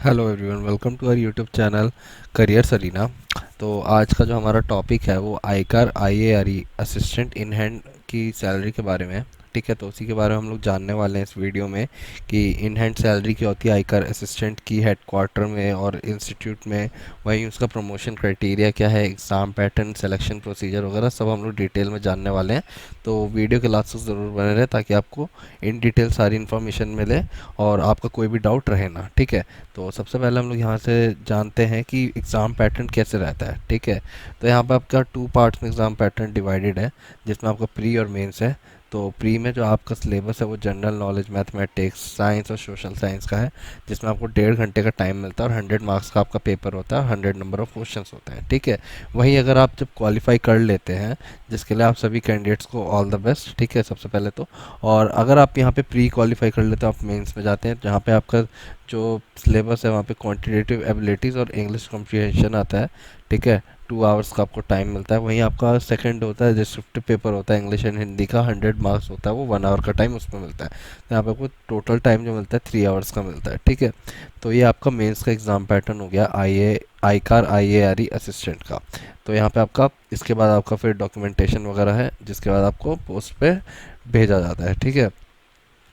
Hello everyone, welcome to our YouTube channel career Sarina. तो आज का जो हमारा टॉपिक है वो ICAR IARI assistant in hand की सैलरी के बारे में है। ठीक है, तो उसी के बारे में हम लोग जानने वाले हैं इस वीडियो में कि इन हैंड सैलरी क्या होती है आईकार असिस्टेंट की हेडक्वार्टर में और इंस्टीट्यूट में। वहीं उसका प्रमोशन क्राइटेरिया क्या है, एग्ज़ाम पैटर्न, सिलेक्शन प्रोसीजर वगैरह सब हम लोग डिटेल में जानने वाले हैं। तो वीडियो के लास्ट तक ज़रूर बने रहे ताकि आपको इन डिटेल सारी इन्फॉर्मेशन मिले और आपका कोई भी डाउट रहे ना। ठीक है, तो सबसे पहले हम लोग यहाँ से जानते हैं कि एग्ज़ाम पैटर्न कैसे रहता है। ठीक है, तो यहाँ पे आपका टू पार्ट्स में एग्ज़ाम पैटर्न डिवाइडेड है, जिसमें आपका प्री और मेंस है। तो प्री में जो आपका सिलेबस है वो जनरल नॉलेज, मैथमेटिक्स, साइंस और सोशल साइंस का है, जिसमें आपको 1.5 घंटे का टाइम मिलता है और 100 मार्क्स का आपका पेपर होता है, 100 नंबर ऑफ क्वेश्चंस होते हैं। ठीक है, वहीं अगर आप जब क्वालिफाई कर लेते हैं, जिसके लिए आप सभी कैंडिडेट्स को ऑल द बेस्ट। ठीक है, सबसे पहले तो और अगर आप यहाँ पे प्री क्वालिफाई कर लेते हो, आप मेंस में जाते हैं जहाँ पे आपका जो सिलेबस है वहाँ पे क्वांटिटेटिव एबिलिटीज़ और इंग्लिश कॉम्प्रिहेंशन आता है। ठीक है, 2 आवर्स का आपको टाइम मिलता है। वहीं आपका सेकंड होता है डिस्क्रिप्टिव पेपर होता है इंग्लिश एंड हिंदी का, 100 मार्क्स होता है, वो 1 आवर का टाइम उसमें मिलता है। तो यहाँ पे आपको टोटल टाइम जो मिलता है 3 आवर्स का मिलता है। ठीक है, तो ये आपका मेंस का एग्ज़ाम पैटर्न हो गया आईकार आईएआरई असिस्टेंट का। तो यहाँ पे आपका इसके बाद आपका फिर डॉक्यूमेंटेशन वगैरह है, जिसके बाद आपको पोस्ट पे भेजा जाता है। ठीक है,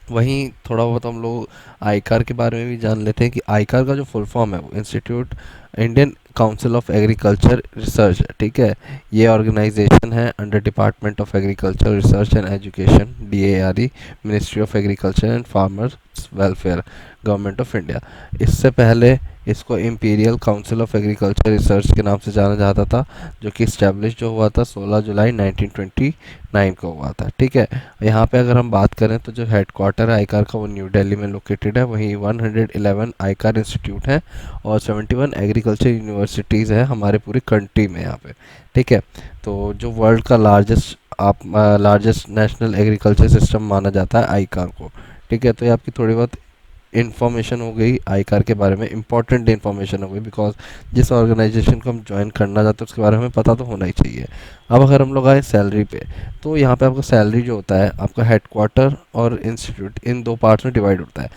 वहीं थोड़ा बहुत हम लोग आईकार के बारे में भी जान लेते हैं कि आईकार का जो फुल फॉर्म है वो institute Indian council of agriculture research है। ठीक है, ये ऑर्गेनाइजेशन है under department of agriculture research and education, DARE, ministry of agriculture and farmers welfare, government of India. इससे पहले इसको imperial council of agriculture research के नाम से जाना जाता था, जो कि इस्टेब्लिश जो हुआ था 16 जुलाई 1929 को हुआ था। ठीक है, यहाँ पे अगर हम बात करें तो जो हेडक्वार्टर है आईकार का वो न्यू दिल्ली में लोकेटेड है। वहीं 111 आईकार इंस्टीट्यूट हैं और 71 एग्रीकल्चर यूनिवर्सिटीज़ हैं हमारे पूरी कंट्री में यहाँ पे। ठीक है, तो जो वर्ल्ड का लार्जेस्ट नेशनल एग्रीकल्चर सिस्टम माना जाता है आईकार को। ठीक है, तो ये आपकी थोड़ी बहुत इन्फॉर्मेशन हो गई आईकार के बारे में, इंपॉर्टेंट इन्फॉर्मेशन हो गई, बिकॉज जिस ऑर्गेनाइजेशन को हम ज्वाइन करना चाहते हैं उसके बारे में हमें पता तो होना ही चाहिए। अब अगर हम लोग आए सैलरी पे, तो यहाँ पे आपका सैलरी जो होता है आपका हेडक्वार्टर और इंस्टीट्यूट इन दो पार्ट्स में डिवाइड होता है।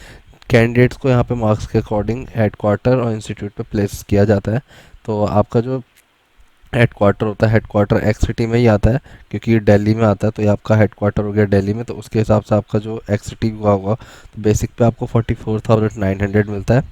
कैंडिडेट्स को यहाँ पे मार्क्स के अकॉर्डिंग हेडक्वार्टर और इंस्टीट्यूट पे प्लेस किया जाता है। तो आपका जो हेडक्वार्टर होता है, हेडक्वार्टर एक्स सिटी में ही आता है, क्योंकि ये दिल्ली में आता है, तो ये आपका हेडक्वार्टर हो गया दिल्ली में। तो उसके हिसाब से आपका जो एक्स सिटी हुआ होगा, तो बेसिक पे आपको 44,900 मिलता है,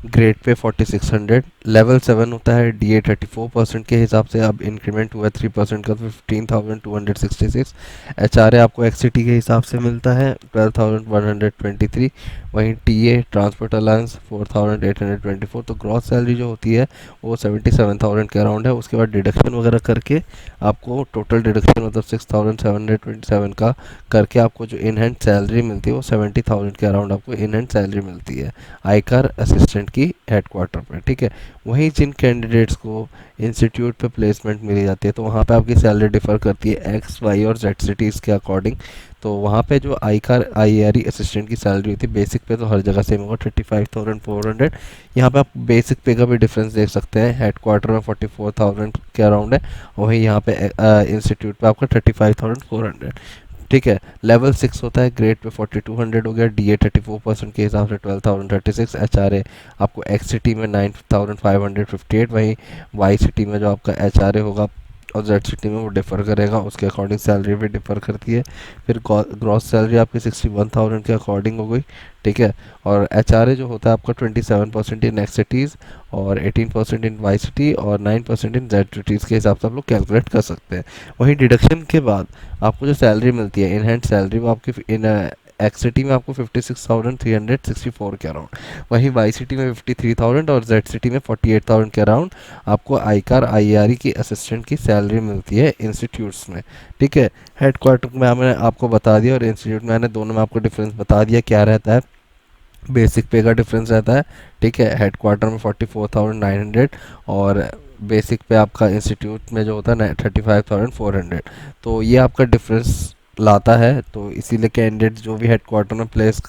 ग्रेड पे 4600, लेवल 7 होता है DA 34% के हिसाब से। अब इंक्रीमेंट हुआ है 3% का, तो 15,266। HRA आपको एक्सिटी के हिसाब से मिलता है 12,123। वहीं TA ट्रांसपोर्ट अलाउंस 4,824। तो ग्रॉस सैलरी जो होती है वो 77,000 के अराउंड है। उसके बाद डिडक्शन वगैरह करके आपको टोटल डिडक्शन मतलब 6,727 का करके आपको जो इन हैंड सैलरी मिलती है वो 70,000 के अराउंड आपको इन हैंड सैलरी मिलती है आईकार असिस्टेंट की हेडक्वार्टर पर। ठीक है, वहीं जिन कैंडिडेट्स को इंस्टीट्यूट पे प्लेसमेंट मिली जाती है, तो वहाँ पे आपकी सैलरी डिफर करती है एक्स वाई और जेड सिटीज़ के अकॉर्डिंग। तो वहाँ पे जो आईकार आईआरई असिस्टेंट की सैलरी होती है बेसिक पे तो हर जगह सेम होगा 35,400। यहाँ पे आप बेसिक पे का भी डिफरेंस देख सकते हैं, हेडक्वार्टर में 44,000 के अराउंड है, वहीं यहाँ पे इंस्टीट्यूट पे आपका 35,400। ठीक है, लेवल 6 होता है, ग्रेड पे 4200 हो गया, DA 34% के हिसाब से 12,036। HRA आपको एक्स सिटी में 9,558। वहीं वाई सिटी में जो आपका HRA होगा और जेड सिटी में वो डिफ़र करेगा, उसके अकॉर्डिंग सैलरी भी डिफ़र करती है। फिर ग्रॉस सैलरी आपकी 61,000 के अकॉर्डिंग हो गई। ठीक है, और HRA जो होता है आपका 27% इन एक्स सिटीज़ और 18% इन वाई सिटी और 9% इन जेड सिटीज़ के हिसाब से आप लोग कैलकुलेट कर सकते हैं। वहीं डिडक्शन के बाद आपको जो सैलरी मिलती है इन हैंड सैलरी, वो आपकी इन एक्स सिटी में आपको 56,364 के अराउंड, वहीं वाई सिटी में 53,000 और जेड सिटी में 48,000 के अराउंड आपको आईकार आईआरई की असिस्टेंट की सैलरी मिलती है इंस्टीट्यूट्स में। ठीक है, हेडक्वार्टर में मैंने आपको बता दिया और इंस्टीट्यूट में मैंने दोनों में आपको डिफरेंस बता दिया क्या रहता है। बेसिक पे का डिफरेंस रहता है। ठीक है, हेडक्वार्टर में 44,900 और बेसिक पे आपका इंस्टीट्यूट में जो होता है 35,400। तो ये आपका डिफरेंस लाता है, तो इसीलिए कैंडिडेट जो भी हेडक्वार्टर में प्लेस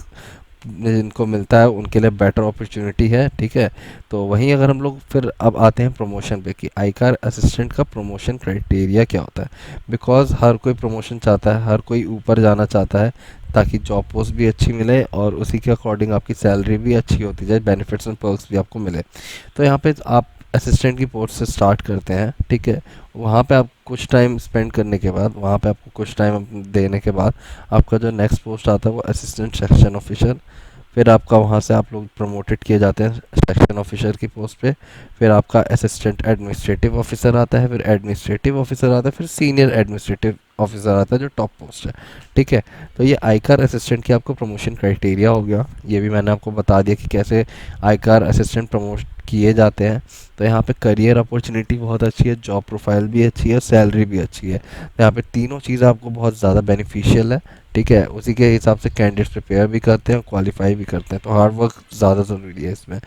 जिनको मिलता है उनके लिए बेटर अपॉर्चुनिटी है। ठीक है, तो वहीं अगर हम लोग फिर अब आते हैं प्रमोशन पे कि आईकार असिस्टेंट का प्रमोशन क्राइटेरिया क्या होता है, बिकॉज हर कोई प्रमोशन चाहता है, हर कोई ऊपर जाना चाहता है, ताकि जॉब पोस्ट भी अच्छी मिले और उसी के अकॉर्डिंग आपकी सैलरी भी अच्छी होती जाए, बेनिफिट्स एंड पर्क्स भी आपको मिले। तो यहाँ पे आप असिस्टेंट की पोस्ट से स्टार्ट करते हैं, ठीक है। वहाँ पे आप कुछ टाइम स्पेंड करने के बाद, वहाँ पे आपको कुछ टाइम देने के बाद आपका जो नेक्स्ट पोस्ट आता है वो असिस्टेंट सेक्शन ऑफिसर। फिर आपका वहाँ से आप लोग प्रमोटेड किए जाते हैं सेक्शन ऑफिसर की पोस्ट पे। फिर आपका असिस्टेंट एडमिनिस्ट्रेटिव ऑफिसर आता है, फिर एडमिनिस्ट्रेटिव ऑफिसर आता है, फिर सीनियर एडमिनिस्ट्रेटिव ऑफिसर आता है जो टॉप पोस्ट है, ठीक है। तो ये आईकार असिस्टेंट की आपको प्रमोशन क्राइटेरिया हो गया। ये भी मैंने आपको बता दिया कि कैसे आईकार असिस्टेंट प्रमोट किए जाते हैं। तो यहाँ पे करियर अपॉर्चुनिटी बहुत अच्छी है, जॉब प्रोफाइल भी अच्छी है, सैलरी भी अच्छी है। तो यहाँ पे तीनों चीज़ आपको बहुत ज़्यादा बेनिफिशियल है, ठीक है। उसी के हिसाब से कैंडिडेट्स प्रिपेयर भी करते हैं, क्वालिफाई भी करते हैं। तो हार्ड वर्क ज़्यादा ज़रूरी है इसमें।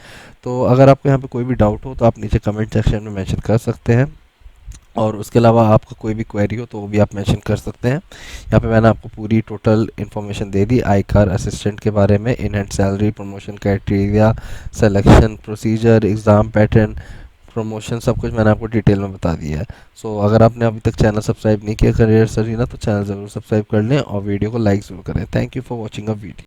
तो अगर आपको यहाँ पे कोई भी डाउट हो तो आप नीचे कमेंट सेक्शन में मेंशन कर सकते हैं, और उसके अलावा आपका कोई भी क्वेरी हो तो वो भी आप मेंशन कर सकते हैं। यहाँ पे मैंने आपको पूरी टोटल इन्फॉर्मेशन दे दी आई कार असिस्टेंट के बारे में, in hand salary, promotion criteria, selection procedure, exam pattern, promotion, सब कुछ मैंने आपको डिटेल में बता दिया है। सो अगर आपने अभी तक चैनल सब्सक्राइब नहीं किया करियर सरीना तो चैनल ज़रूर सब्सक्राइब कर लें और वीडियो को लाइक ज़रूर करें। Thank you for watching a video.